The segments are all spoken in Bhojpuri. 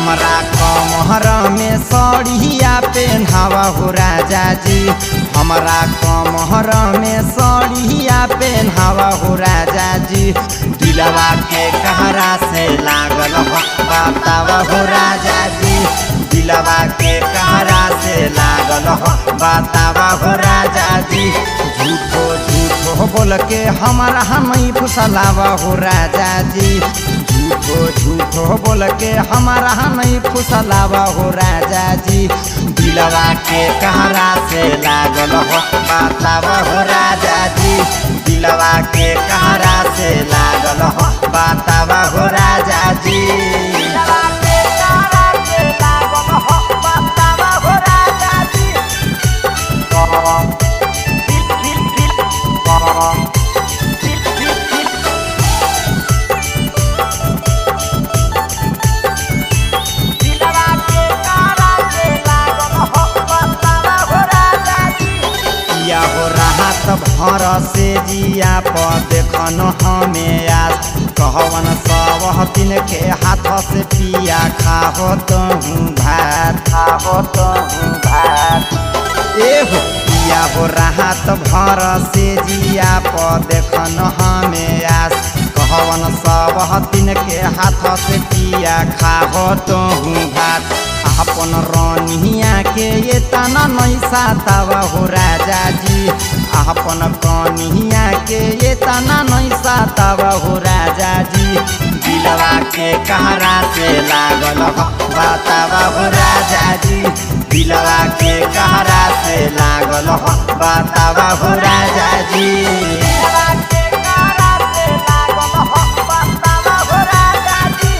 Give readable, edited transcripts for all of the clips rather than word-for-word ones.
हमरा कमहर में सड़िया पेन्हावा हो राजा जी। हमरा कमहर में सड़िया पेन्हावा हो राजा जी। दिलवा के कहरा से लागल हो बतावा हो राजा जी। दिलवा के कहरा से लागल हो बतावा हो राजा जी। झूठो झूठो बोल के हमारा नहीं फुसलावा हो राजा जी। झूठो झूठो बोल के हमारा नहीं फुसलावा हो राजा जी। दिलवा के कहरा से लागल हो बतावा हो राजा जी। दिलवा के कहरा से लागल हो बतावा हो राजा जी। दिलवा के कहरा से लागल हो बतावा हो राजा जी। हो राहत भर से जिया पर देखन हमें आस। कहवन सब दिन के हाथ से पिया खाहो तहूँ भात खाहो तहूँ भात। एहो पिया हो राहत भर से जिया पर देखन हमें आस। कहवन सब दिन के हाथ से पिया खाहो तहूँ भात। अपन रानिया के ये तना नहीं सातावा हो राजा जी। अपन कनिया के ये तना नहीं सातावा हो राजा जी। दिलवा के कहरा से लागल हो बतावा हो राजा जी। दिलवा के कहरा से लागल हो बतावा हो राजा जी। दिलवा के कहरा से लागल हो बतावा हो राजा जी।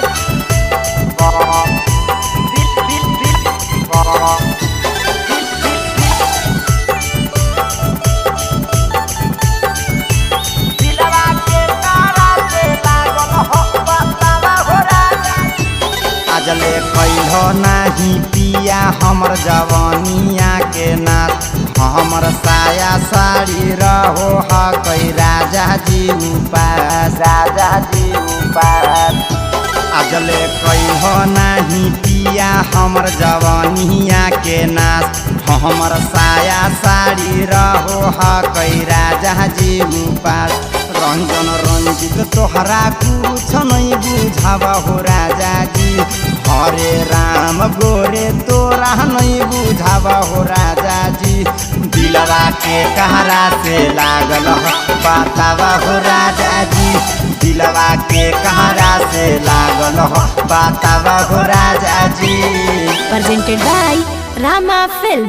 अजले कैलो नहीं पिया हमर जवानिया के नाथ। हमर साया साड़ी रहो हकई राजा जी उपास राजा जी उपास। अजले कैलो नहीं पिया हमर जवानिया के नाथ। हमर साया साड़ी रहो हकई राजा जी उपास। रंजन रंजित तोहरा कुछ नहीं बुझावा हो राजा जी। हरे राम गोरे तोरा नहीं बुझावा हो राजा जी। दिलवा के कहरा से लागल हो बतावा हो राजा जी। दिलवा के कहरा से लागल हो बतावा हो राजा जी। Presented by Rama Film।